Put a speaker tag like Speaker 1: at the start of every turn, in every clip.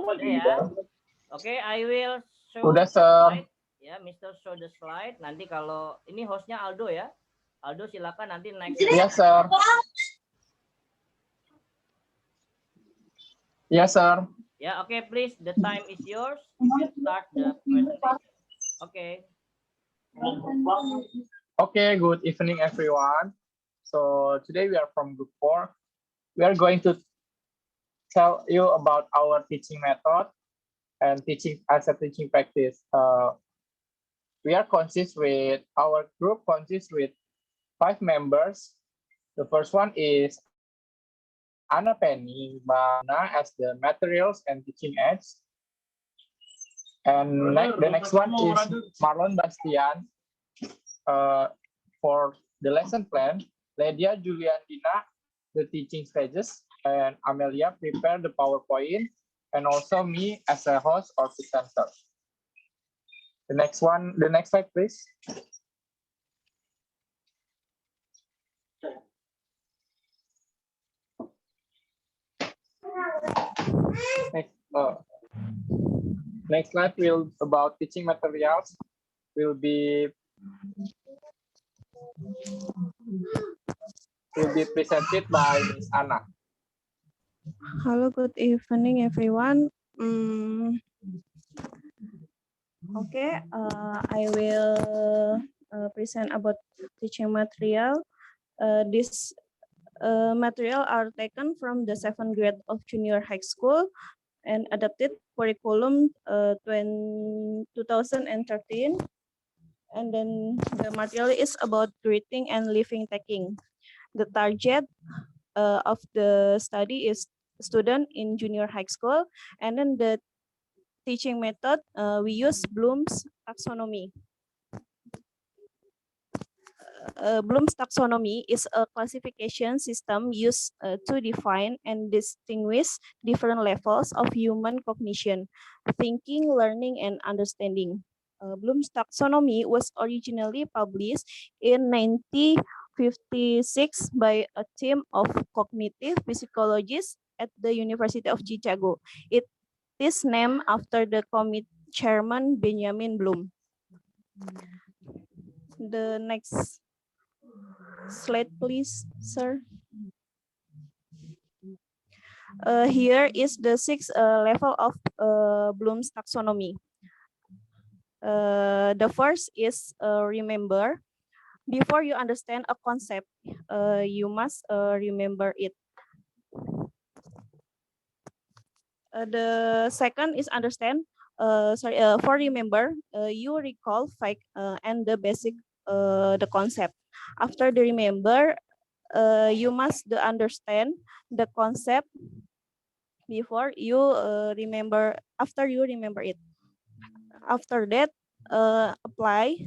Speaker 1: Udah ya. Oke, I will show
Speaker 2: Udah,
Speaker 1: the
Speaker 2: Sir.
Speaker 1: slide. Ya, Mr. show the slide. Nanti kalau ini hostnya Aldo ya. Aldo silakan nanti next.
Speaker 2: Yes, sir. Yes, sir.
Speaker 1: Ya, oke, please. The time is yours. You can start the presentation. Oke.
Speaker 2: Okay, good evening, everyone. So today we are from Group 4. We are going to tell you about our teaching method and teaching as a teaching practice. Our group consists with 5 members. The first one is Anna Penny, Bana as the materials and teaching aids. And the next one is Marlon Bastian for the lesson plan. Lydia Juliandina, the teaching stages, and Amelia prepare the PowerPoint, and also me as a host or presenter. The next slide, please. Next slide will about teaching materials will be presented by Ms. Anna.
Speaker 3: Hello, good evening, everyone. I will present about teaching material. This material are taken from the 7th grade of junior high school and adapted curriculum 2013. And then the material is about greeting and leaving taking. The target of the study is student in junior high school, and then the teaching method we use Bloom's taxonomy. Bloom's taxonomy is a classification system used to define and distinguish different levels of human cognition, thinking, learning, and understanding. Bloom's taxonomy was originally published in 1956 by a team of cognitive psychologists at the University of Chicago. It is named after the committee chairman Benjamin Bloom. The next slide, please, sir. Here is the 6th level of Bloom's taxonomy. The first is remember. Before you understand a concept, you must remember it. The second is understand. For remember, you recall fact and the basic the concept. After the remember, you must understand the concept before you remember. After you remember it, after that, apply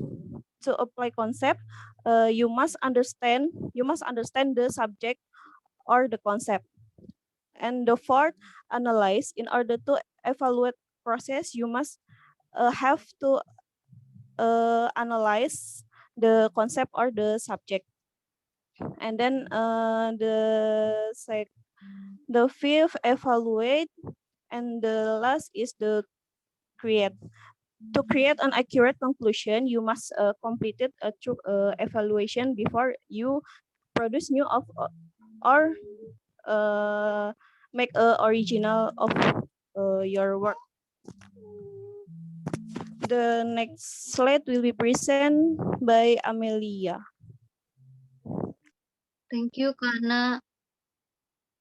Speaker 3: concept. You must understand the subject or the concept. And the fourth, analyze. In order to evaluate process, you must have to analyze the concept or the subject. And then the fifth, evaluate, and the last is the create. To create an accurate conclusion, you must complete a true evaluation before you produce new of or make a original of your work. The next slide will be presented by Amelia.
Speaker 4: Thank you, Kana.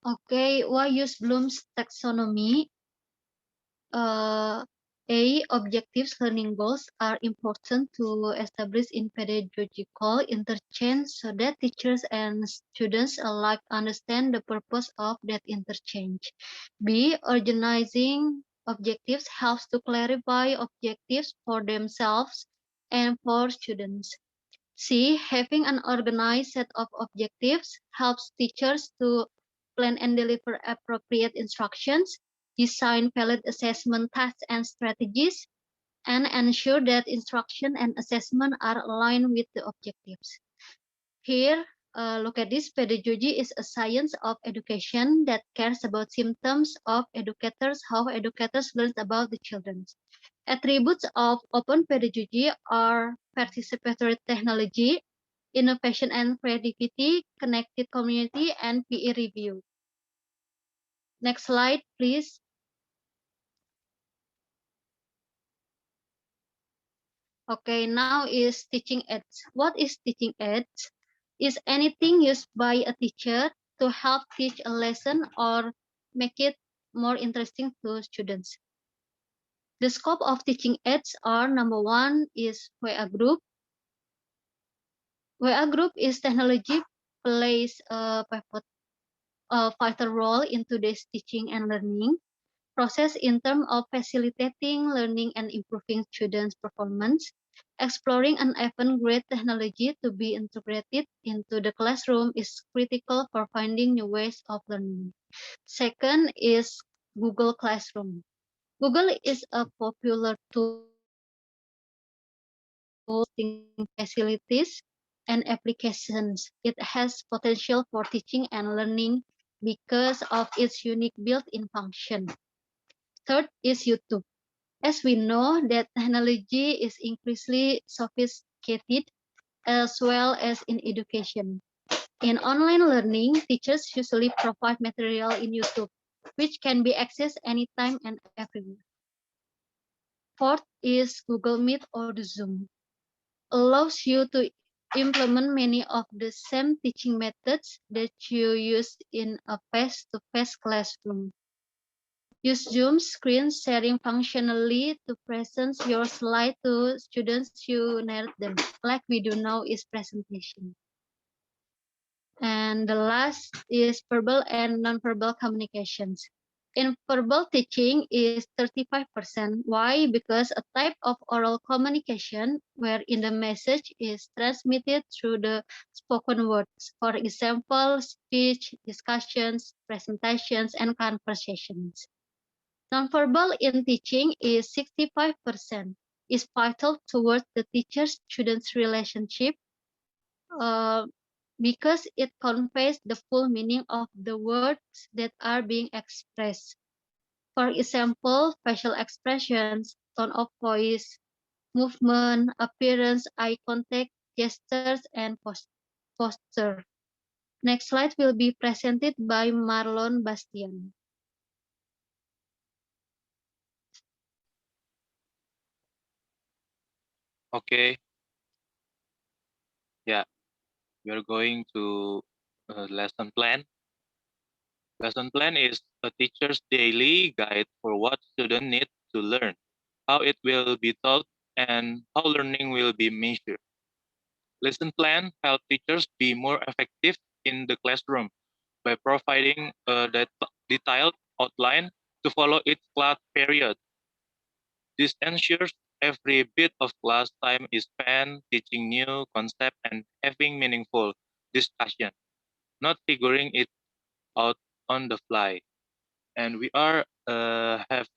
Speaker 4: Okay, why use Bloom's taxonomy? Objectives learning goals are important to establish in pedagogical interchange so that teachers and students alike understand the purpose of that interchange. B, organizing objectives helps to clarify objectives for themselves and for students. C, having an organized set of objectives helps teachers to plan and deliver appropriate instructions, design valid assessment tasks and strategies, and ensure that instruction and assessment are aligned with the objectives. Here, look at this. Pedagogy is a science of education that cares about symptoms of educators, how educators learn about the children. Attributes of open pedagogy are participatory technology, innovation and creativity, connected community, and peer review. Next slide, please. Okay, now is teaching aids. What is teaching aids? Is anything used by a teacher to help teach a lesson or make it more interesting to students. The scope of teaching aids are: number one is WA group. WA group is technology plays a vital role in today's teaching and learning process in terms of facilitating learning and improving students' performance. Exploring an even-great technology to be integrated into the classroom is critical for finding new ways of learning. Second is Google Classroom. Google is a popular tool facilities and applications. It has potential for teaching and learning because of its unique built-in function. Third is YouTube. As we know that technology is increasingly sophisticated as well as in education. In online learning, teachers usually provide material in YouTube, which can be accessed anytime and everywhere. Fourth is Google Meet or Zoom. Allows you to implement many of the same teaching methods that you use in a face-to-face classroom. Use Zoom screen sharing functionally to present your slide to students you narrate them, like we do now is presentation. And the last is verbal and nonverbal communications. In verbal teaching is 35%. Why? Because a type of oral communication wherein the message is transmitted through the spoken words. For example, speech, discussions, presentations, and conversations. Nonverbal in teaching is 65%, is vital towards the teacher-student relationship because it conveys the full meaning of the words that are being expressed. For example, facial expressions, tone of voice, movement, appearance, eye contact, gestures, and posture. Next slide will be presented by Marlon Bastian.
Speaker 5: Okay, yeah, we're going to lesson plan. Lesson plan is a teacher's daily guide for what students need to learn, how it will be taught, and how learning will be measured. Lesson plan help teachers be more effective in the classroom by providing a detailed outline to follow each class period. This ensures every bit of class time is spent teaching new concepts and having meaningful discussion, not figuring it out on the fly. And we are have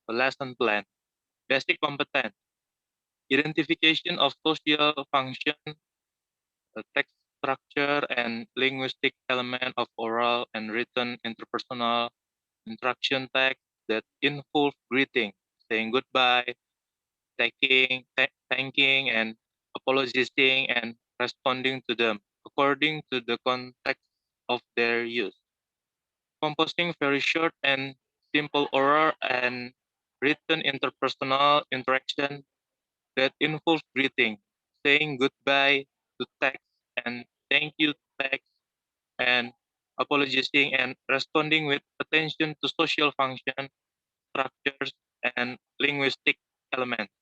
Speaker 5: a lesson plan, basic competence, identification of social function, text structure, and linguistic element of oral and written interpersonal interaction text that involve greeting, saying goodbye, thanking, and apologizing and responding to them according to the context of their use. Composing very short and simple oral and written interpersonal interaction that involve greeting, saying goodbye to text and thank you to text, and apologizing and responding with attention to social function, structures, and linguistic elements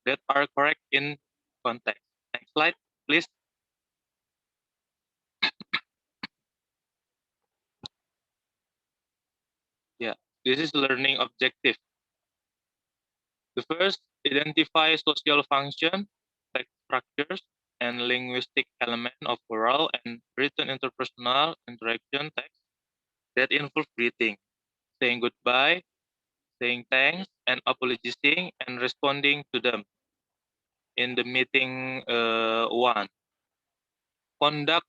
Speaker 5: that are correct in context. Next slide, please. Yeah, this is learning objective. The first, identify social function, text structures, and linguistic element of oral and written interpersonal interaction text that involve greeting, saying goodbye, saying thanks, and apologizing and responding to them. In the meeting one, conduct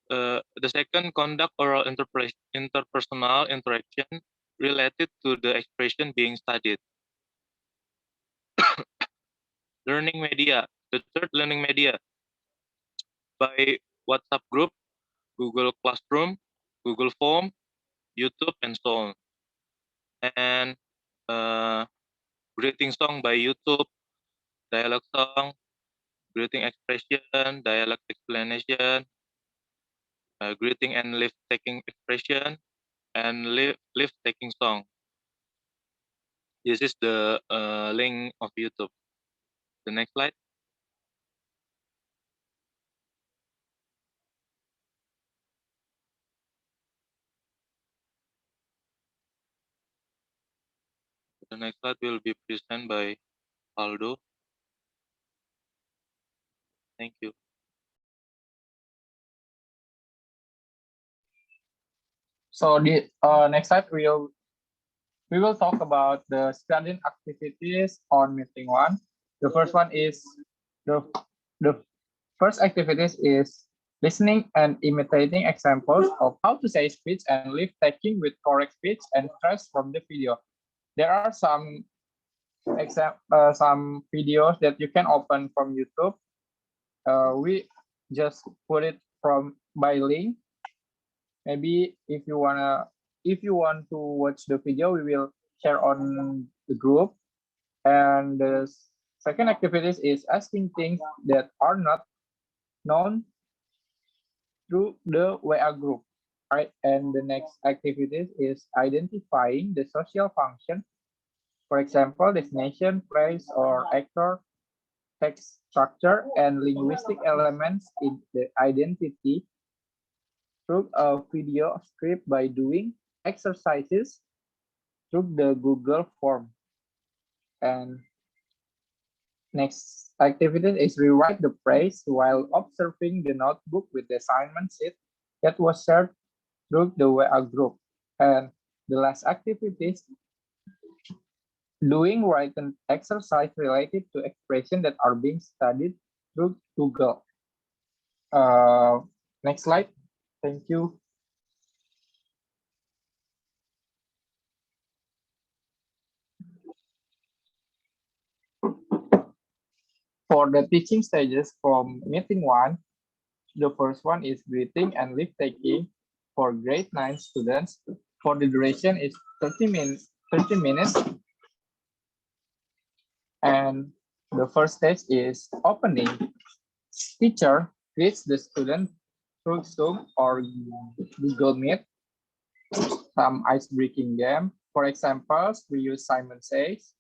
Speaker 5: The second, conduct oral interpersonal interaction related to the expression being studied. Learning media. The third, learning media by WhatsApp group, Google Classroom, Google Form, YouTube, and so on. And greeting song by YouTube, dialogue song, greeting expression, dialogue explanation, greeting and lift taking expression, and lift taking song. This is the link of YouTube. The next slide. The next slide will be presented by Aldo. Thank you.
Speaker 2: So the next slide we will talk about the studying activities on meeting one. The first one is the first activities is listening and imitating examples of how to say speech and leave taking with correct speech and stress from the video. There are some videos that you can open from YouTube. We just put it from by link. Maybe if you want to watch the video, we will share on the group. And the second activities is asking things that are not known through the WA group, right? And the next activities is identifying the social function. For example, destination, place, or actor, text structure, and linguistic elements in the identity through a video script by doing exercises through the Google form. And next activity is rewrite the phrase while observing the notebook with the assignment sheet that was shared through the WA group. And the last activity is doing written exercise related to expression that are being studied through Google. Next slide. Thank you. For the teaching stages from meeting one, the first one is greeting and leave taking for grade 9 students. For the duration is 30 minutes. And the first stage is opening. Teacher greets the student through Zoom or Google Meet. Some ice-breaking game. For examples, we use Simon Says,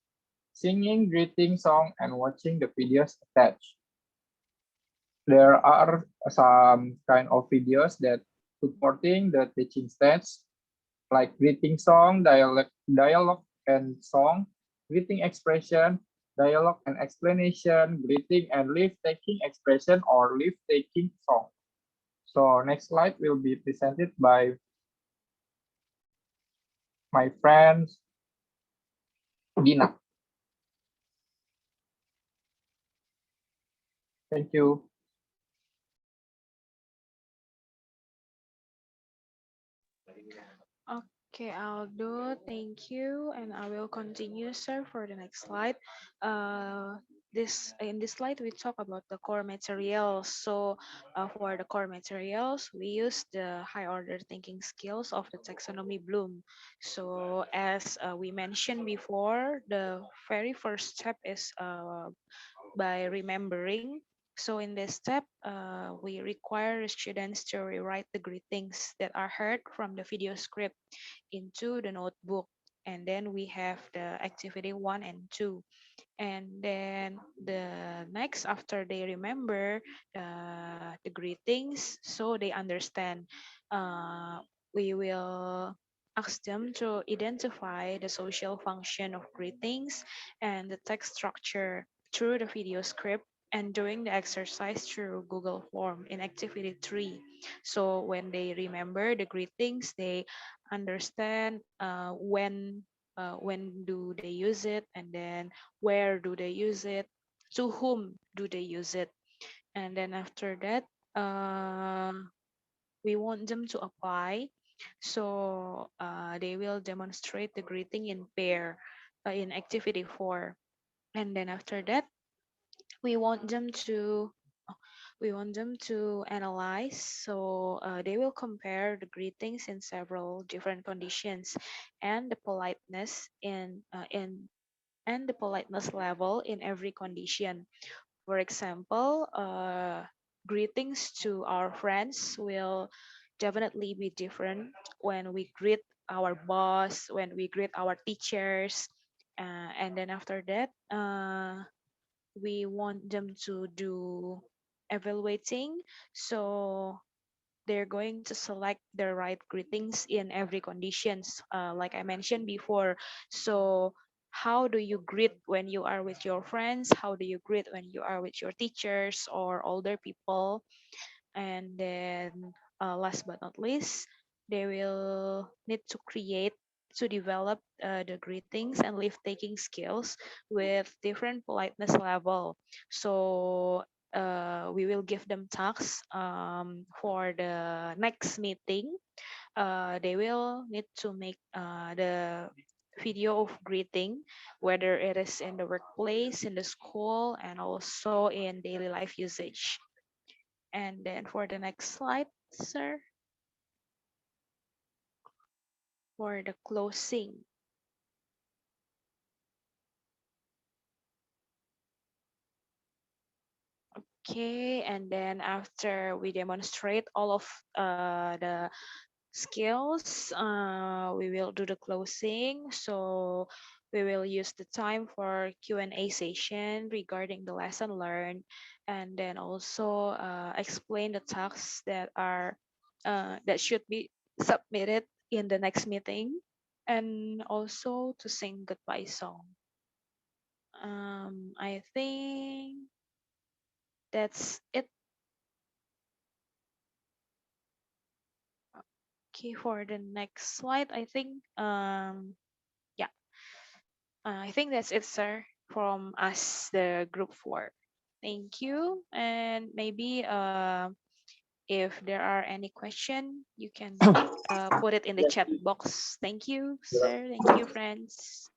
Speaker 2: singing greeting song and watching the videos attached. There are some kind of videos that supporting the teaching stage, like greeting song, dialogue and song, greeting expression, dialogue and explanation, greeting and leave taking expression or leave taking song. So next slide will be presented by my friend Dina. Thank you.
Speaker 6: Okay, Aldo, thank you. And I will continue, sir, for the next slide. In this slide, we talk about the core materials. So for the core materials, we use the high order thinking skills of the taxonomy Bloom. So as we mentioned before, the very first step is by remembering. So in this step, we require students to rewrite the greetings that are heard from the video script into the notebook. And then we have the activity 1 and 2. And then the next, after they remember the greetings, so they understand, we will ask them to identify the social function of greetings and the text structure through the video script and during the exercise through Google Form in activity 3. So when they remember the greetings, they understand when do they use it, and then where do they use it, to whom do they use it. And then after that, we want them to apply. So they will demonstrate the greeting in pair in activity 4. And then after that, we want them to analyze. So they will compare the greetings in several different conditions and the politeness and the politeness level in every condition. For example, greetings to our friends will definitely be different when we greet our boss, when we greet our teachers, and then after that, we want them to do evaluating. So they're going to select the right greetings in every conditions, like I mentioned before. So how do you greet when you are with your friends? How do you greet when you are with your teachers or older people? And then last but not least, they will need to develop the greetings and leave taking skills with different politeness level. So we will give them tasks for the next meeting. They will need to make the video of greeting, whether it is in the workplace, in the school, and also in daily life usage. And then for the next slide, sir, for the closing. Okay, and then after we demonstrate all of the skills, we will do the closing. So we will use the time for Q&A session regarding the lesson learned, and then also explain the tasks that should be submitted in the next meeting, and also to sing goodbye song. I think that's it. Okay, for the next slide, I think yeah, I think that's it, sir, from us, the group 4. Thank you, and maybe if there are any question, you can put it in the chat box. Thank you, sir. Thank you, friends.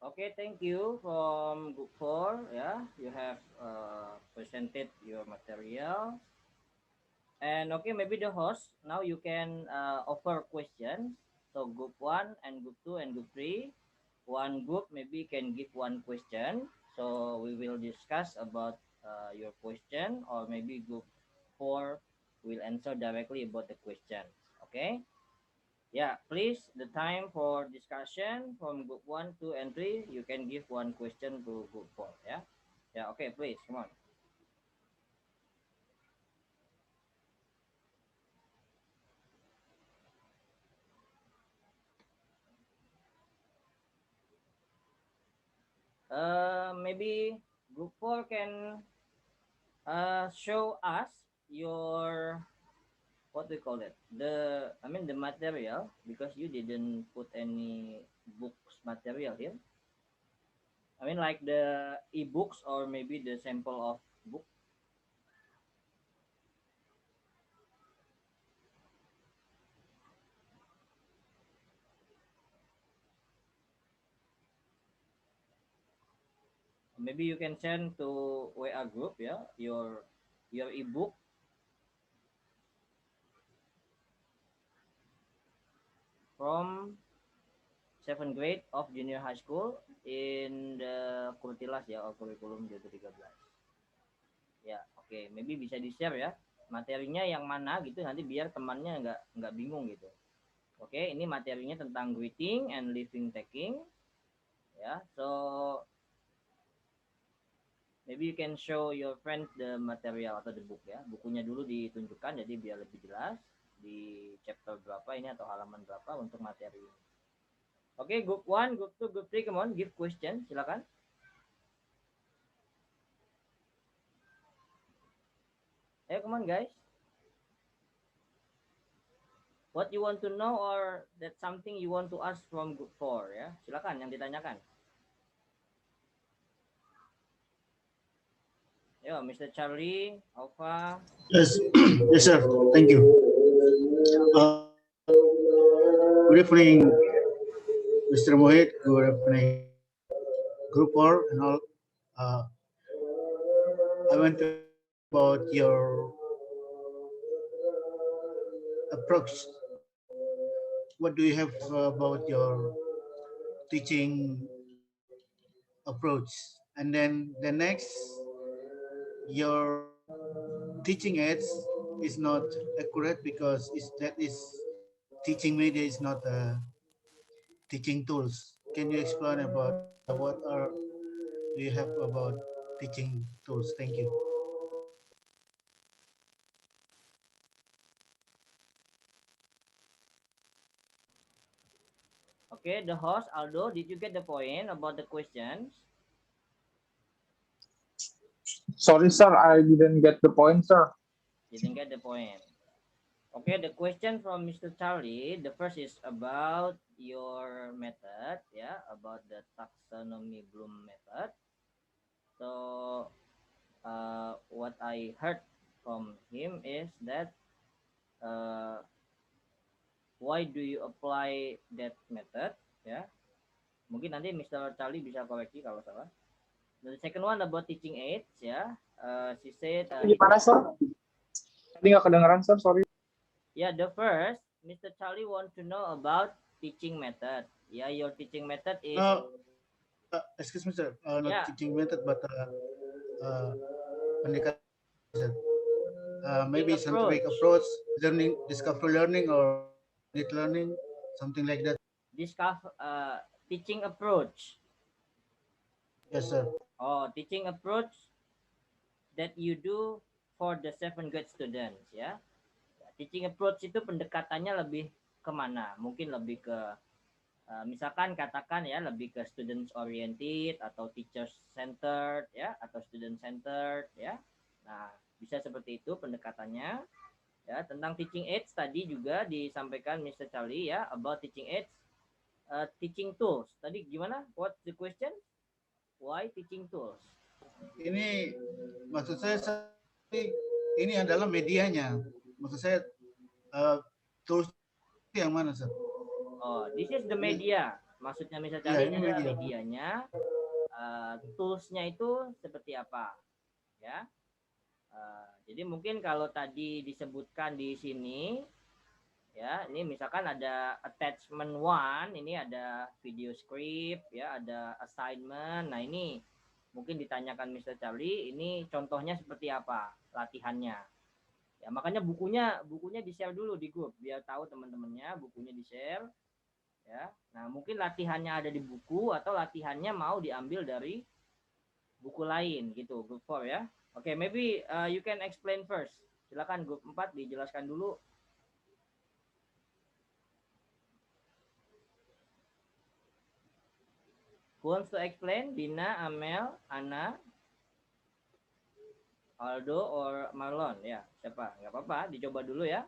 Speaker 1: Okay, thank you from group 4. Yeah, you have presented your material. And okay, maybe the host, now you can offer questions. So group 1 and group 2 and group 3, one group maybe can give one question. So we will discuss about your question, or maybe group 4 will answer directly about the questions. Okay? Yeah, please, the time for discussion from group 1, 2, and 3, you can give one question to group 4. Yeah? Yeah, okay, please, come on. Maybe group 4 can show us your, what do you call it, the material, because you didn't put any books material here. Like the e-books or maybe the sample of book. Maybe you can send to WA group, yeah, your e-book. From 7th grade of junior high school in the Kurtilas, ya, or kurikulum 2013. Ya, oke, maybe bisa di-share ya materinya yang mana gitu, nanti biar temannya nggak bingung gitu. Oke, ini materinya tentang greeting and living taking. Ya, so maybe you can show your friends the material atau the book ya. Bukunya dulu ditunjukkan jadi biar lebih jelas di chapter berapa ini atau halaman berapa untuk materi. Oke, group 1, group 2, group 3, come on, give question, silakan. Ayo, come on guys. What you want to know, or that something you want to ask from group 4 ya. Silakan yang ditanyakan. Yeah, Mr. Charlie, Alpha.
Speaker 7: Yes, yes, sir. Thank you. Good evening, Mr. Mohit. Good evening, Group 4 and all. Uh, I want to about your approach. What do you have about your teaching approach? And then the next, your teaching aids is not accurate because that is teaching media is not teaching tools. Can you explain about what are do you have about teaching tools? Thank you.
Speaker 1: Okay, the host, Aldo, did you get the point about the questions?
Speaker 2: Sorry, sir, I didn't get the point, sir.
Speaker 1: Didn't get the point. Okay, the question from Mr. Charlie, the first is about your method, yeah, about the taxonomy Bloom method. So, what I heard from him is that uh, why do you apply that method, ya? Mungkin nanti Mr. Charlie bisa koreksi kalau salah. The second one about teaching aids, ya. She said,
Speaker 2: Gimana, sir? Tadi nggak kedengeran, sir, sorry.
Speaker 1: yeah, the first, Mr. Charlie want to know about teaching method. Yeah, your teaching method is.
Speaker 7: Excuse me, sir. Not
Speaker 1: Yeah.
Speaker 7: teaching method, but pendekatan. Maybe scientific approach, learning, discovery learning, or deep learning, something like that.
Speaker 1: Discover teaching approach.
Speaker 7: Yes, sir.
Speaker 1: Oh, teaching approach that you do for the 7th grade students, ya. Teaching approach itu pendekatannya lebih kemana? Mungkin lebih ke misalkan katakan ya lebih ke students oriented atau teachers centered ya atau student centered ya. Nah, bisa seperti itu pendekatannya. Ya, tentang teaching aids tadi juga disampaikan Mr. Charlie ya about teaching aids, teaching tools. Tadi gimana? What's the question? Why teaching tools?
Speaker 7: Ini maksud saya ini adalah medianya. Maksud saya tools yang mana, sir?
Speaker 1: Oh, this is the media. Maksudnya Mr. Charlie ini adalah medianya. Toolsnya itu seperti apa? Ya. Jadi mungkin kalau tadi disebutkan di sini ya, ini misalkan ada attachment 1, ini ada video script ya, ada assignment. Nah, ini mungkin ditanyakan Mr. Charlie, ini contohnya seperti apa latihannya. Ya, makanya bukunya di-share dulu di grup biar tahu teman-temannya, bukunya di-share ya. Nah, mungkin latihannya ada di buku atau latihannya mau diambil dari buku lain gitu, group 4 ya. Oke, maybe you can explain first. Silakan grup 4 dijelaskan dulu. Who wants to explain? Dina, Amel, Ana, Aldo, or Marlon? Ya, siapa? Nggak apa-apa, dicoba dulu ya.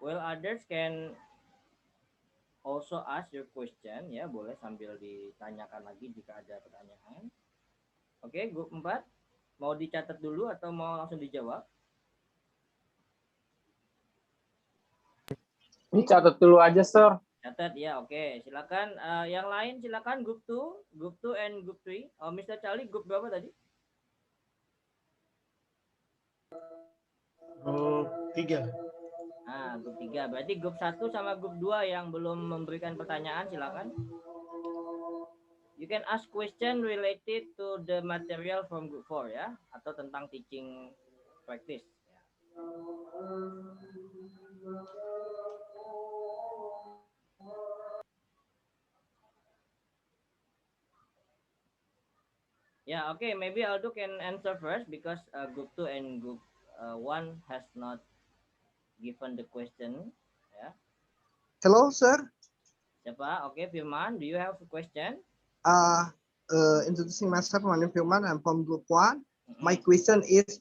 Speaker 1: Well, others can also ask your question ya, boleh sambil ditanyakan lagi jika ada pertanyaan. Oke, grup 4 mau dicatat dulu atau mau langsung dijawab?
Speaker 2: Ini catat dulu aja, sir.
Speaker 1: Catat ya, oke. Silakan yang lain silakan grup 2 and group 3. Oh, Mr. Charlie grup berapa tadi?
Speaker 7: Grup 3.
Speaker 1: Nah, grup 3. Berarti grup 1 sama grup 2 yang belum memberikan pertanyaan silakan. You can ask question related to the material from group 4 ya, atau tentang teaching practice. Yeah, okay, maybe Aldo can answer first because group 2 and group 1 has not given the question. Yeah.
Speaker 8: Hello, sir.
Speaker 1: Siapa? Oke, Firman, do you have a question?
Speaker 8: Introducing myself, my name is Firman. I'm from Group 1. My question is,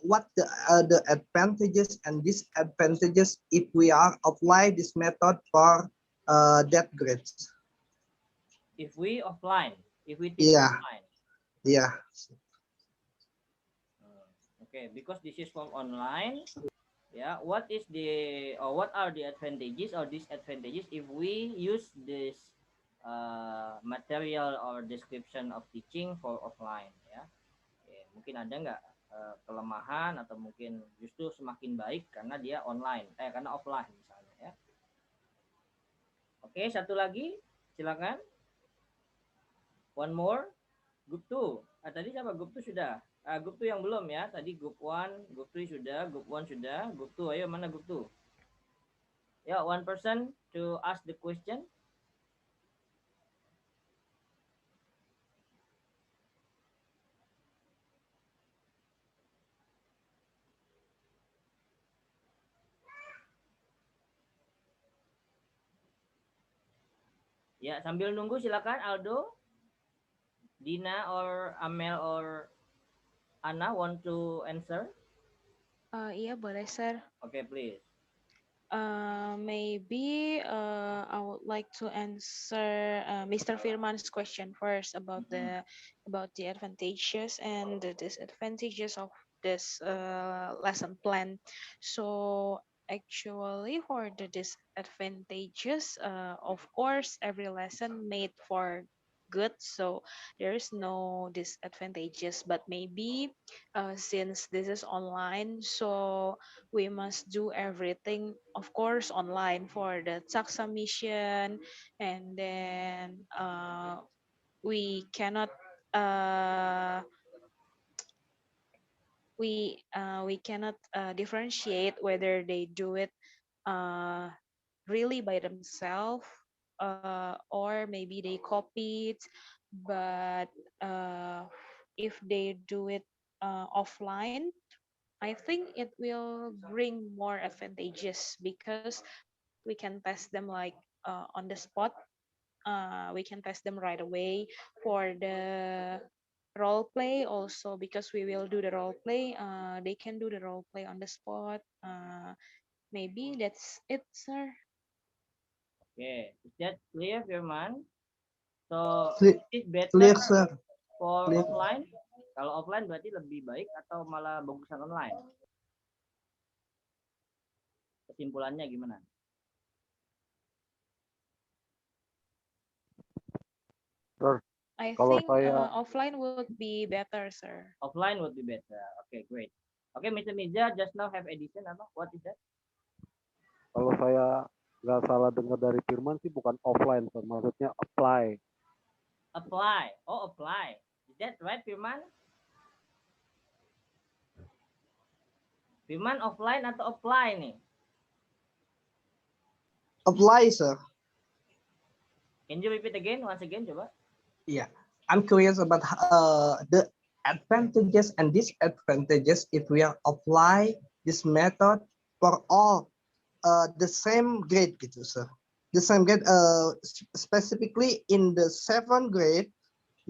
Speaker 8: what the advantages and disadvantages if we are apply this method for that grades?
Speaker 1: If we teach offline.
Speaker 8: Yeah.
Speaker 1: Okay, because this is from online. Yeah, what are the advantages or disadvantages if we use this material or description of teaching for offline? Ya, oke, mungkin ada nggak kelemahan atau mungkin justru semakin baik karena dia online, karena offline misalnya ya. Oke, satu lagi, silakan. One more, group 2. Tadi siapa? Group 2 sudah. Group 2 yang belum ya. Tadi group 1, group 3 sudah, group 1 sudah, group 2. Ayo, mana group 2? Ya, one person to ask the question. Ya, sambil nunggu silakan Aldo, Dina or Amel or Anna want to answer?
Speaker 6: Iya, boleh, sir.
Speaker 1: Okay, please.
Speaker 6: Maybe I would like to answer Mr. Firman's question first about the advantages and the disadvantages of this lesson plan. So actually, for the disadvantages, of course, every lesson made for good, so there is no disadvantages. But maybe since this is online, so we must do everything, of course, online for the tax submission, and then we cannot differentiate whether they do it really by themselves, or maybe they copy it. But if they do it offline, I think it will bring more advantages because we can test them like on the spot. We can test them right away for the role play also, because we will do the role play. They can do the role play on the spot. Maybe that's it, sir.
Speaker 1: Okay, is that clear, Firman? So,
Speaker 8: Clear,
Speaker 1: is it better
Speaker 8: clear, sir.
Speaker 1: for
Speaker 8: Clear.
Speaker 1: offline? Kalau offline berarti lebih baik atau malah bagusan online? Kesimpulannya gimana?
Speaker 9: Sir,
Speaker 6: I
Speaker 9: kalau
Speaker 6: think
Speaker 9: saya
Speaker 6: offline would be better, sir.
Speaker 1: Offline would be better. Okay, great. Okay, Mr. Miza, just now have addition apa? What is that?
Speaker 9: kalau saya nggak salah dengar dari Firman sih bukan offline, sir. Maksudnya apply.
Speaker 1: Apply. Oh, apply. Is that right, Firman? Firman offline atau apply nih?
Speaker 8: Apply, sir.
Speaker 1: Can you repeat again, once again, coba?
Speaker 8: Yeah, I'm curious about the advantages and disadvantages if we are apply this method for all the same grade gitu, sir. The same grade, specifically in the 7th grade,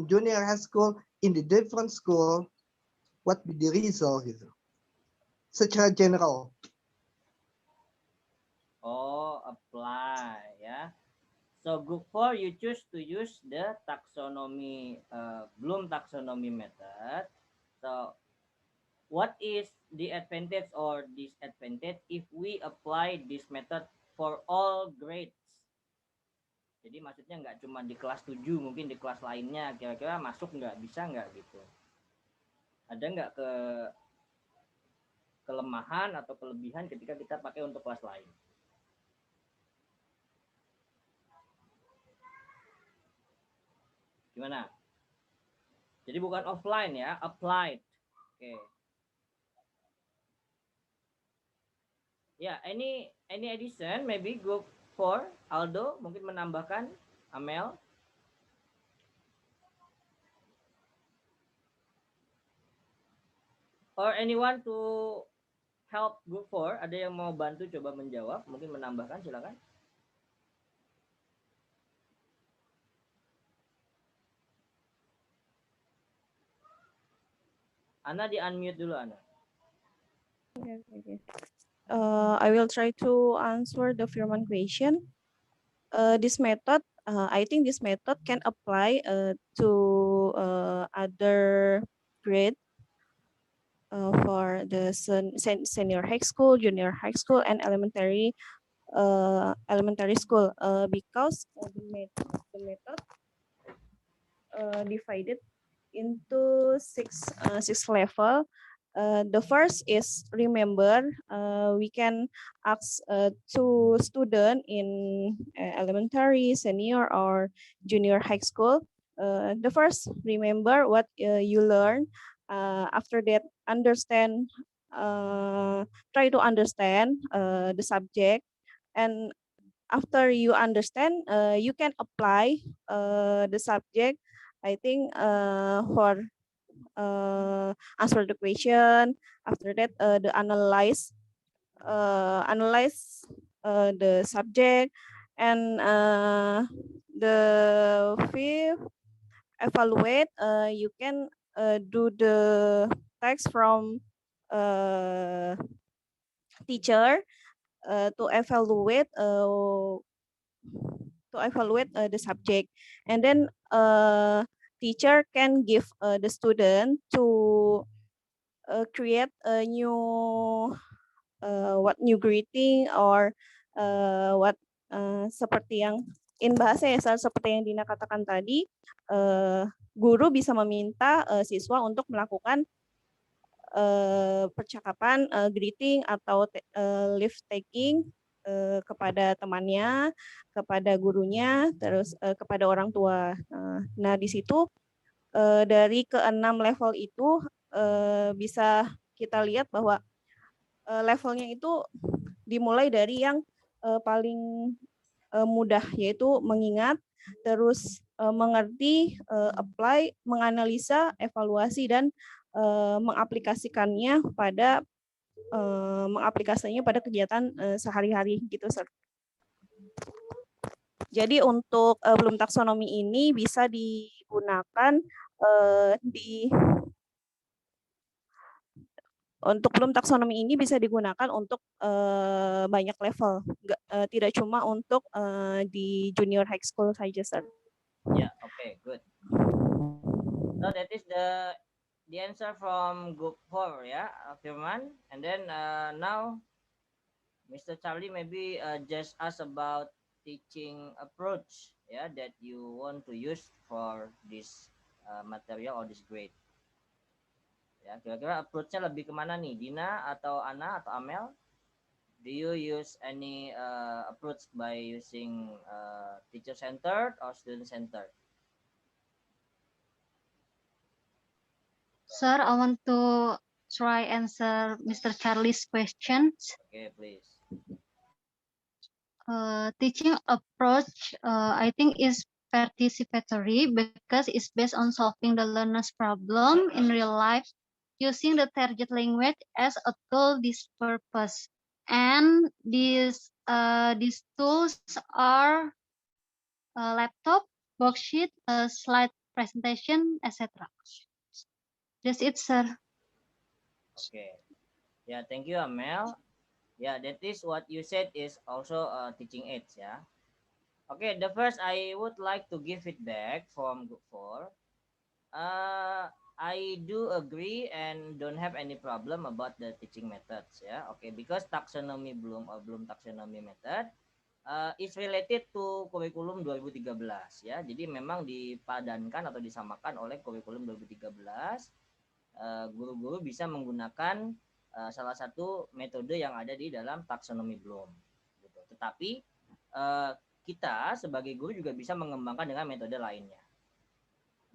Speaker 8: junior high school, in the different school, what be the result gitu? Secara general.
Speaker 1: Oh, apply, ya. So group 4, you choose to use the taxonomy, Bloom taxonomy method. So what is the advantage or disadvantage if we apply this method for all grades? Jadi maksudnya nggak cuma di kelas 7, mungkin di kelas lainnya kira-kira masuk nggak, bisa nggak gitu. Ada nggak kelemahan atau kelebihan ketika kita pakai untuk kelas lain? Gimana? Jadi bukan offline ya, applied. Oke. Ya, any addition, maybe group 4, Aldo mungkin menambahkan, Amel. Or anyone to help group 4, ada yang mau bantu coba menjawab, mungkin menambahkan, silakan. Ana di unmute dulu Ana.
Speaker 3: Okay. I will try to answer the Firman question. This method, I think this method can apply to other grade for the senior high school, junior high school, and elementary school because the method divided into six level. The first is remember. We can ask to student in elementary, senior, or junior high school. The first, remember what you learn. After that, understand. Try to understand the subject, and after you understand, you can apply the subject. I think for answer the question. After that, the analyze the subject, and the fifth, evaluate. You can do the text from teacher to evaluate the subject, and then teacher can give the student to create a new new greeting, or what seperti yang in bahasa ya, seperti yang Dina katakan tadi, guru bisa meminta siswa untuk melakukan percakapan greeting atau leave taking kepada temannya, kepada gurunya, terus kepada orang tua. Nah, di situ dari keenam level itu bisa kita lihat bahwa levelnya itu dimulai dari yang paling mudah, yaitu mengingat, terus mengerti, apply, menganalisa, evaluasi, dan mengaplikasikannya pada kegiatan sehari-hari gitu, Sir. Jadi untuk belum taksonomi ini bisa digunakan untuk belum taksonomi ini bisa digunakan untuk banyak level, tidak cuma untuk di junior high school saja, Sir.
Speaker 1: Yeah, okay, good. So that is the answer from group 4, yeah, Firman. And then now, Mr. Charlie, maybe just ask about teaching approach, yeah, that you want to use for this material or this grade. Ya, kira-kira approach-nya lebih kemana nih, Dina atau Ana atau Amel? Do you use any approach by using teacher-centered or student-centered?
Speaker 4: Sir, I want to try answer Mr. Charlie's questions.
Speaker 1: Okay, please.
Speaker 4: Teaching approach, I think, is participatory because it's based on solving the learner's problem in real life using the target language as a tool this purpose. And these tools are a laptop, worksheet, a slide presentation, etc. That's it, sir.
Speaker 1: Okay. Yeah, thank you, Amel. Yeah, that is what you said is also teaching aids, yeah. Okay, the first I would like to give feedback from group 4. I do agree and don't have any problem about the teaching methods, yeah. Okay, because taxonomy Bloom or Bloom taxonomy method is related to kurikulum 2013, ya. Jadi memang dipadankan atau disamakan oleh kurikulum 2013. Guru-guru bisa menggunakan salah satu metode yang ada di dalam taksonomi Bloom, gitu. Tetapi kita sebagai guru juga bisa mengembangkan dengan metode lainnya.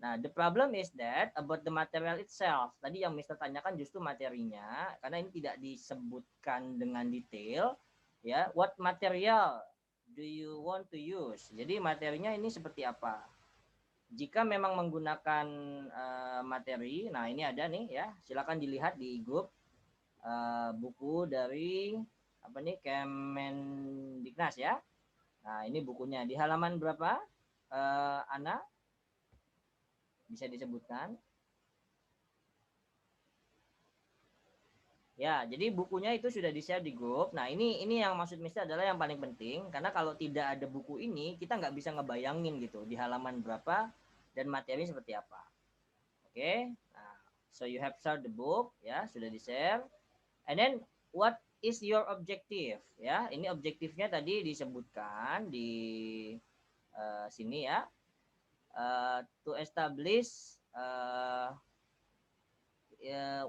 Speaker 1: Nah, the problem is that about the material itself. Tadi yang Mr. tanyakan justru materinya, karena ini tidak disebutkan dengan detail, ya. What material do you want to use? Jadi materinya ini seperti apa? Jika memang menggunakan materi, nah ini ada nih, ya. Silakan dilihat di grup buku dari apa nih, Kemendiknas, ya. Nah, ini bukunya di halaman berapa, Ana? Bisa disebutkan? Ya, jadi bukunya itu sudah di-share di grup. Nah, ini yang maksud Mister adalah yang paling penting, karena kalau tidak ada buku ini, kita nggak bisa ngebayangin gitu di halaman berapa dan materi seperti apa. Oke, nah, so you have shared the book, ya, sudah di-share. And then, what is your objective? Ya, ini objektifnya tadi disebutkan di sini ya. To establish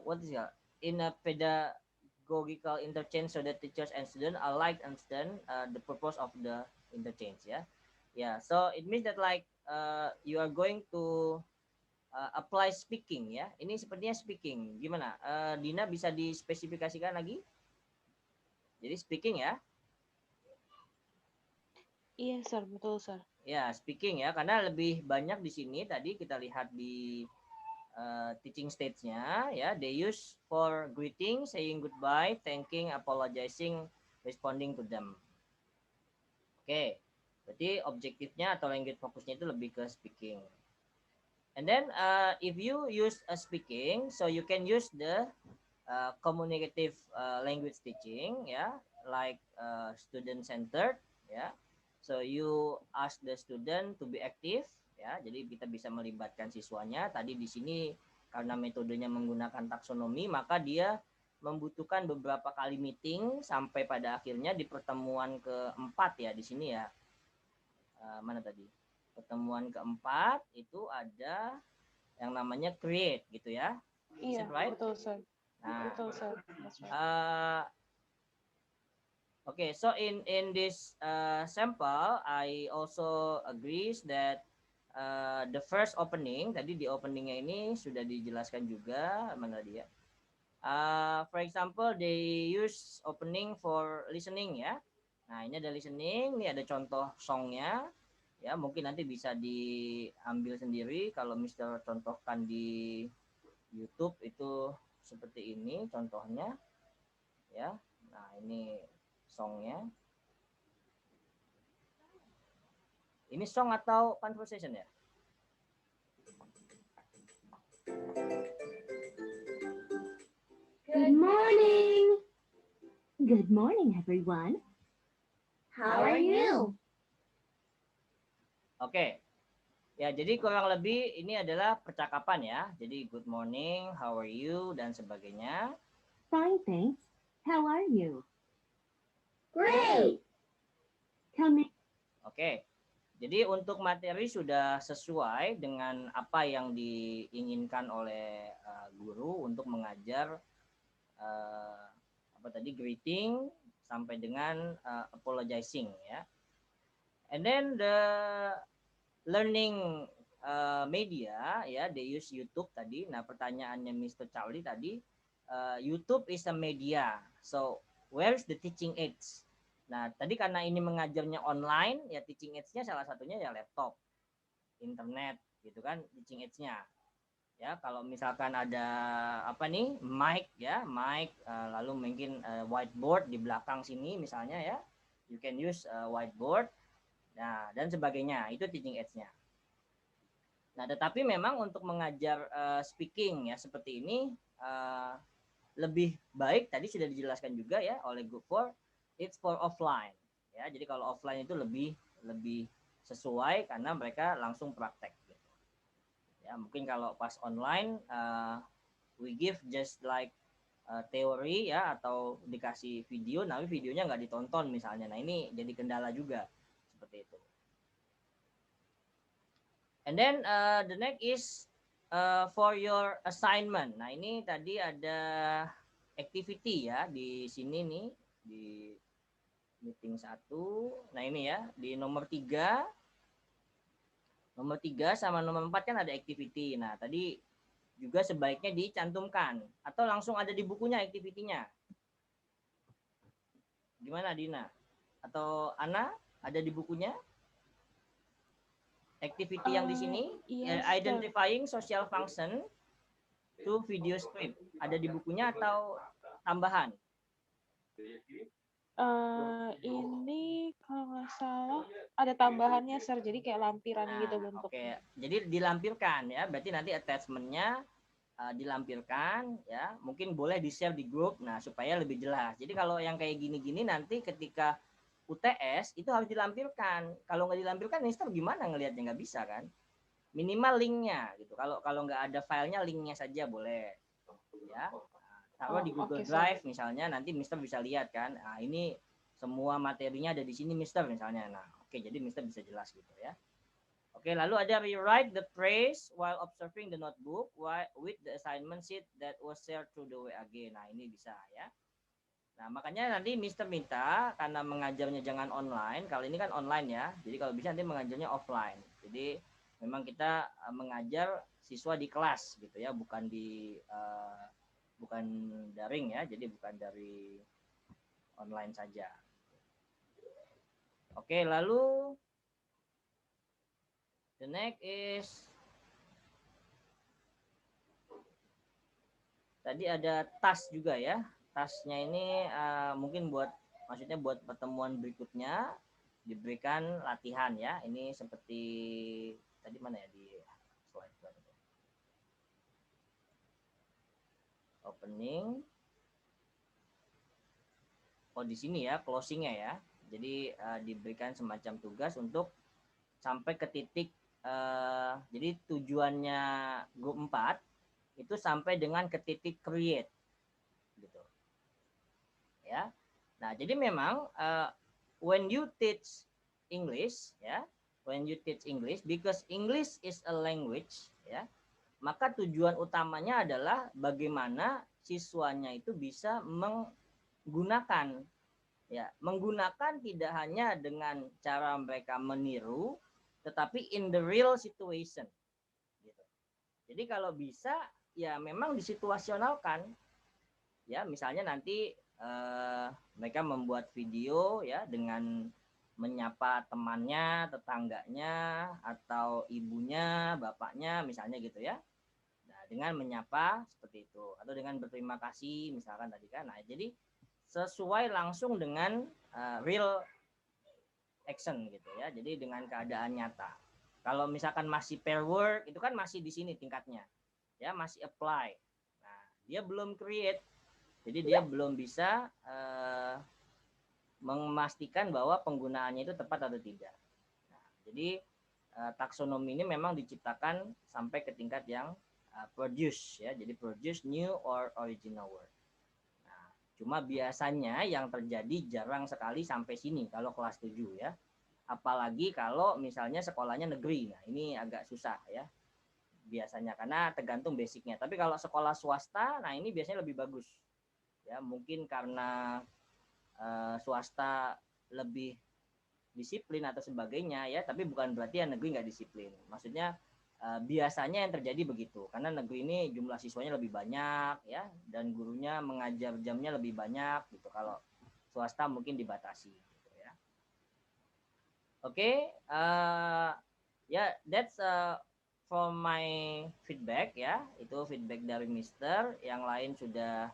Speaker 1: what is it? In a pedagogical interchange so that teachers and students alike understand the purpose of the interchange ya. Yeah, so it means that like you are going to apply speaking ya. Ini sepertinya speaking. Gimana? Dina bisa dispesifikasikan lagi? Jadi speaking ya.
Speaker 6: Iya, Sir, betul, Sir.
Speaker 1: Ya, speaking ya, karena lebih banyak di sini tadi kita lihat di teaching stage-nya ya, they use for greeting, saying goodbye, thanking, apologizing, responding to them. Oke, berarti objektifnya atau language fokusnya itu lebih ke speaking. And then if you use a speaking, so you can use the communicative language teaching ya, like student centered ya. So you ask the student to be active ya, jadi kita bisa melibatkan siswanya. Tadi di sini karena metodenya menggunakan taksonomi, maka dia membutuhkan beberapa kali meeting sampai pada akhirnya di pertemuan keempat ya di sini ya. Mana tadi? Pertemuan keempat itu ada yang namanya create gitu ya.
Speaker 6: Iya,
Speaker 1: right?
Speaker 6: betul, Sir.
Speaker 1: Nah,
Speaker 6: Betul, Sir. That's right.
Speaker 1: Okay, so in this sample, I also agrees that the first opening, tadi di openingnya ini sudah dijelaskan juga, mana dia? For example, they use opening for listening ya. Nah, ini ada listening, ini ada contoh songnya. Ya, mungkin nanti bisa diambil sendiri kalau Mister contohkan di YouTube itu seperti ini contohnya. Ya. Nah, ini songnya. Ini song atau conversation ya?
Speaker 10: Good morning. Good morning, everyone. How are you?
Speaker 1: Oke. Ya, jadi kurang lebih ini adalah percakapan ya. Jadi good morning, how are you, dan sebagainya.
Speaker 10: Fine, thanks. How are you?
Speaker 1: Great.
Speaker 10: Come in.
Speaker 1: Oke. Jadi untuk materi sudah sesuai dengan apa yang diinginkan oleh guru untuk mengajar apa tadi greeting sampai dengan apologizing ya. And then the learning media ya, they use YouTube tadi. Nah, pertanyaannya Mr. Charlie tadi, YouTube is a media. So, where is the teaching aids? Nah, tadi karena ini mengajarnya online, ya teaching aids-nya salah satunya ya laptop, internet, gitu kan, teaching aids-nya. Ya, kalau misalkan ada apa nih, mic ya, mic, lalu mungkin whiteboard di belakang sini misalnya ya, you can use whiteboard, nah dan sebagainya, itu teaching aids-nya. Nah, tetapi memang untuk mengajar speaking ya seperti ini lebih baik tadi sudah dijelaskan juga ya oleh Group 4. It's for offline ya, jadi kalau offline itu lebih sesuai karena mereka langsung praktek gitu. Ya mungkin kalau pas online we give just like teori ya atau dikasih video, tapi videonya nggak ditonton misalnya. Nah ini jadi kendala juga seperti itu. And then the next is for your assignment. Nah ini tadi ada activity ya di sini nih di meeting 1. Nah ini ya di nomor 3 sama nomor 4 kan ada activity. Nah tadi juga sebaiknya dicantumkan atau langsung ada di bukunya activity-nya. Gimana Dina? Atau Ana ada di bukunya? Activity yang di sini
Speaker 6: Yes,
Speaker 1: identifying social function to video script ada di bukunya atau tambahan?
Speaker 6: Ini kalau nggak salah ada tambahannya, Sir. Jadi kayak lampiran gitu bentuknya.
Speaker 1: Oke, jadi dilampirkan ya. Berarti nanti attachment-nya dilampirkan ya, mungkin boleh di-share di grup, nah supaya lebih jelas. Jadi kalau yang kayak gini-gini nanti ketika UTS itu harus dilampirkan. Kalau nggak dilampirkan, Mister gimana ngelihatnya, nggak bisa kan? Minimal linknya gitu. Kalau nggak ada filenya, linknya saja boleh ya. Taruh di Google Drive misalnya, nanti Mister bisa lihat kan. Nah, ini semua materinya ada di sini Mister misalnya. Nah, oke, jadi Mister bisa jelas gitu ya. Oke, lalu ada rewrite the phrase while observing the notebook with the assignment sheet that was shared through the WAG. Nah, ini bisa ya. Nah, makanya nanti Mister minta karena mengajarnya jangan online, kalau ini kan online ya. Jadi kalau bisa nanti mengajarnya offline. Jadi memang kita mengajar siswa di kelas gitu ya, bukan di bukan daring ya. Jadi bukan dari online saja. Oke, lalu the next is tadi ada task juga ya. Tasknya ini mungkin maksudnya buat pertemuan berikutnya diberikan latihan ya. Ini seperti tadi mana ya di slide opening. Oh di sini ya closingnya ya. Jadi diberikan semacam tugas untuk sampai ke titik jadi tujuannya grup 4 itu sampai dengan ke titik create gitu ya. Nah jadi memang when you teach English ya, when you teach English, because English is a language ya, maka tujuan utamanya adalah bagaimana siswanya itu bisa menggunakan ya, menggunakan tidak hanya dengan cara mereka meniru, tetapi in the real situation gitu. Jadi kalau bisa ya memang disituasionalkan ya, misalnya nanti mereka membuat video ya dengan menyapa temannya, tetangganya, atau ibunya, bapaknya misalnya gitu ya. Nah, dengan menyapa seperti itu atau dengan berterima kasih misalkan tadi kan. Nah, jadi sesuai langsung dengan real action gitu ya. Jadi dengan keadaan nyata. Kalau misalkan masih pair work itu kan masih di sini tingkatnya. Ya, masih apply. Nah, dia belum create. Jadi dia belum bisa memastikan bahwa penggunaannya itu tepat atau tidak. Nah, jadi taksonomi ini memang diciptakan sampai ke tingkat yang produce ya. Jadi produce new or original word. Nah, cuma biasanya yang terjadi jarang sekali sampai sini kalau kelas 7 ya. Apalagi kalau misalnya sekolahnya negeri. Nah, ini agak susah ya. Biasanya karena tergantung basicnya. Tapi kalau sekolah swasta, nah ini biasanya lebih bagus. Ya, mungkin karena swasta lebih disiplin atau sebagainya ya, tapi bukan berarti yang negeri nggak disiplin. Maksudnya biasanya yang terjadi begitu, karena negeri ini jumlah siswanya lebih banyak ya, dan gurunya mengajar jamnya lebih banyak gitu. Kalau swasta mungkin dibatasi gitu ya. Oke, ya that's from my feedback ya, itu feedback dari Mister. Yang lain sudah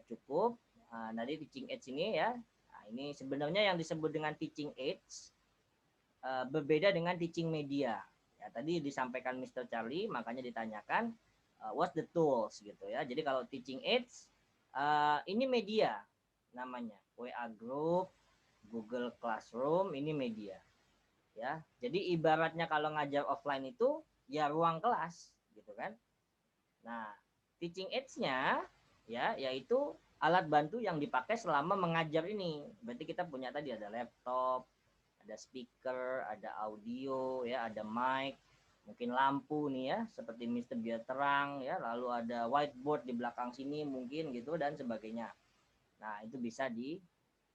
Speaker 1: cukup. Dari teaching aids ini ya, nah, ini sebenarnya yang disebut dengan teaching aids berbeda dengan teaching media ya. Tadi disampaikan Mr. Charlie, makanya ditanyakan what's the tools gitu ya. Jadi kalau teaching aids ini media namanya, WA Group, Google Classroom, ini media ya. Jadi ibaratnya kalau ngajar offline itu ya ruang kelas gitu kan. Nah, teaching aids-nya ya yaitu alat bantu yang dipakai selama mengajar ini. Berarti kita punya tadi ada laptop, ada speaker, ada audio ya, ada mic, mungkin lampu nih ya, seperti Mister biar terang ya, lalu ada whiteboard di belakang sini mungkin gitu dan sebagainya. Nah, itu bisa digunakan.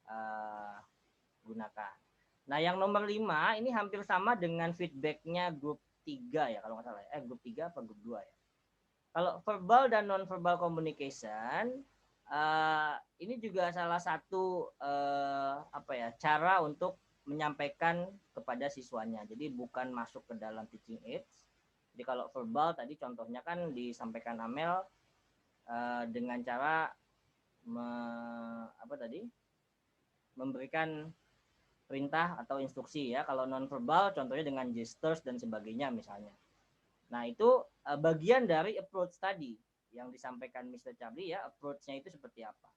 Speaker 1: Nah, yang nomor 5 ini hampir sama dengan feedbacknya grup 3 ya kalau nggak salah. Grup 3 apa grup 2 ya? Kalau verbal dan non-verbal communication, ini juga salah satu cara untuk menyampaikan kepada siswanya. Jadi bukan masuk ke dalam teaching aids. Jadi kalau verbal tadi contohnya kan disampaikan Amel dengan cara memberikan perintah atau instruksi ya. Kalau non-verbal contohnya dengan gestures dan sebagainya misalnya. Nah, itu bagian dari approach tadi yang disampaikan Mr. Charlie ya, approach-nya itu seperti apa.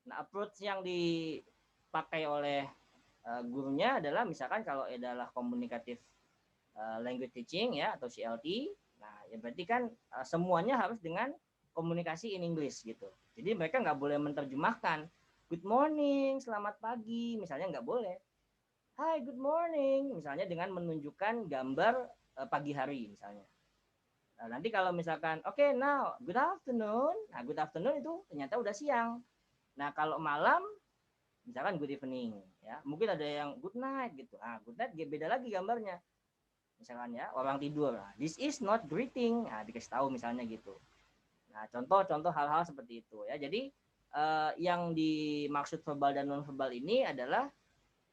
Speaker 1: Nah, approach yang dipakai oleh gurunya adalah misalkan kalau adalah komunikatif language teaching ya atau CLT. Nah, ya berarti kan semuanya harus dengan komunikasi in English gitu. Jadi mereka nggak boleh menerjemahkan good morning, selamat pagi, misalnya nggak boleh. Hi, good morning, misalnya dengan menunjukkan gambar pagi hari misalnya. Nah, nanti kalau misalkan, oke, now, good afternoon. Nah, good afternoon itu ternyata udah siang. Nah, kalau malam, misalkan good evening. Ya, mungkin ada yang good night gitu. Nah, good night beda lagi gambarnya. Misalkan ya, orang tidur. Nah, this is not greeting. Nah, dikasih tahu misalnya gitu. Nah, contoh-contoh hal-hal seperti itu ya. Jadi, yang dimaksud verbal dan non-verbal ini adalah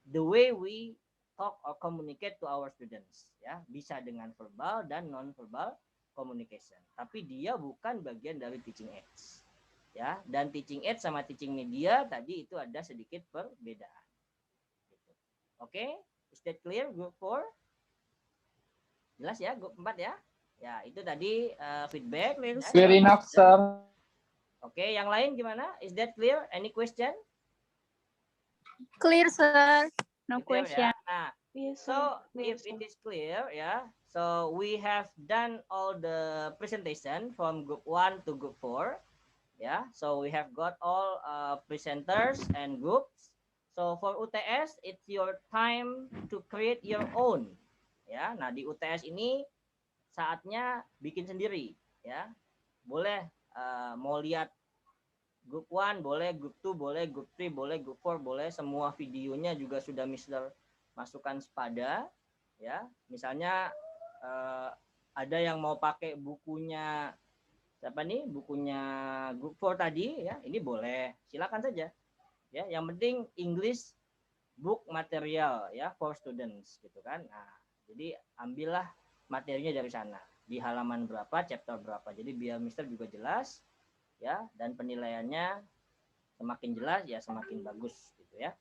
Speaker 1: the way we talk or communicate to our students ya, bisa dengan verbal dan non-verbal communication. Tapi dia bukan bagian dari teaching aids. Ya, dan teaching aids sama teaching media tadi itu ada sedikit perbedaan. Gitu. Oke, is that clear group 4? Jelas ya group 4 ya? Ya, itu tadi feedback.
Speaker 2: Clear enough, sir.
Speaker 1: Oke, yang lain gimana? Is that clear? Any question?
Speaker 11: Clear, sir. No
Speaker 1: Clear,
Speaker 11: question.
Speaker 1: ya? Nah,
Speaker 6: Yes,
Speaker 1: so
Speaker 6: clear,
Speaker 1: if it is clear, yeah, so we have done all the presentation from group 1 to group 4. Yeah, so we have got all presenters and groups. So for UTS, it's your time to create your own. Ya, nah di UTS ini saatnya bikin sendiri. Ya, boleh mau lihat group 1 boleh, group 2 boleh, group 3 boleh, group 4 boleh. Semua videonya juga sudah Mr. masukkan sepada. Ya, misalnya ada yang mau pakai bukunya siapa nih, bukunya group 4 tadi ya, ini boleh, silakan saja ya, yang penting English book material ya for students gitu kan. Nah, jadi ambillah materinya dari sana di halaman berapa, chapter berapa, jadi biar Mister juga jelas ya, dan penilaiannya semakin jelas ya semakin bagus gitu ya.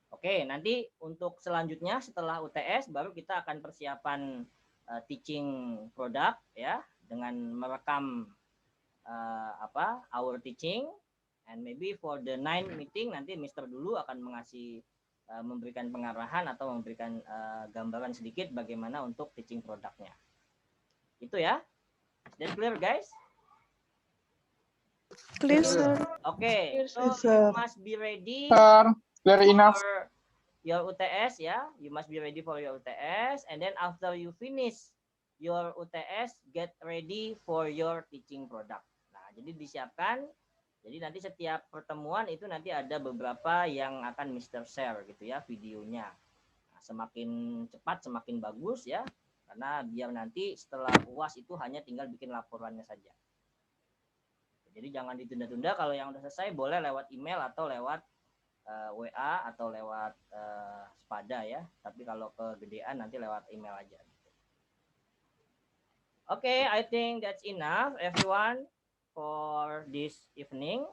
Speaker 1: Oke, nanti untuk selanjutnya setelah UTS baru kita akan persiapan teaching product ya, dengan merekam our teaching, and maybe for the 9 meeting nanti Mister dulu akan memberikan pengarahan atau memberikan gambaran sedikit bagaimana untuk teaching produknya. Itu ya. That's clear, guys?
Speaker 3: Clear, sir.
Speaker 1: Okay, so
Speaker 8: Sir.
Speaker 1: you must be ready
Speaker 2: Sir, clear enough.
Speaker 1: for your UTS ya. You must be ready for your UTS, and then after you finish your UTS, get ready for your teaching product. Nah, jadi disiapkan. Jadi nanti setiap pertemuan itu nanti ada beberapa yang akan Mister share gitu ya videonya. Nah, semakin cepat semakin bagus ya. Karena biar nanti setelah UAS itu hanya tinggal bikin laporannya saja. Jadi jangan ditunda-tunda, kalau yang udah selesai boleh lewat email atau lewat WA atau lewat Spada ya. Tapi kalau kegedean nanti lewat email aja. Okay, I think that's enough everyone for this evening.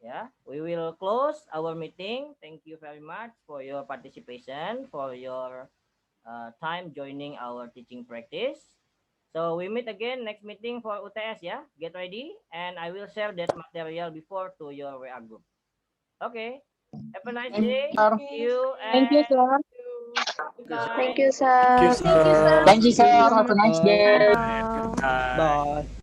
Speaker 1: Yeah, we will close our meeting. Thank you very much for your participation, for your time joining our teaching practice. So we meet again next meeting for UTS ya. Get ready and I will share that material before to your WA group. Okay. Have a nice day.
Speaker 2: Sir.
Speaker 1: See you.
Speaker 11: Thank you, sir.
Speaker 6: Bye.
Speaker 11: Thank you, sir.
Speaker 9: Thank you, sir.
Speaker 2: Thank you, sir. Have a nice day.
Speaker 3: Bye.
Speaker 8: Bye.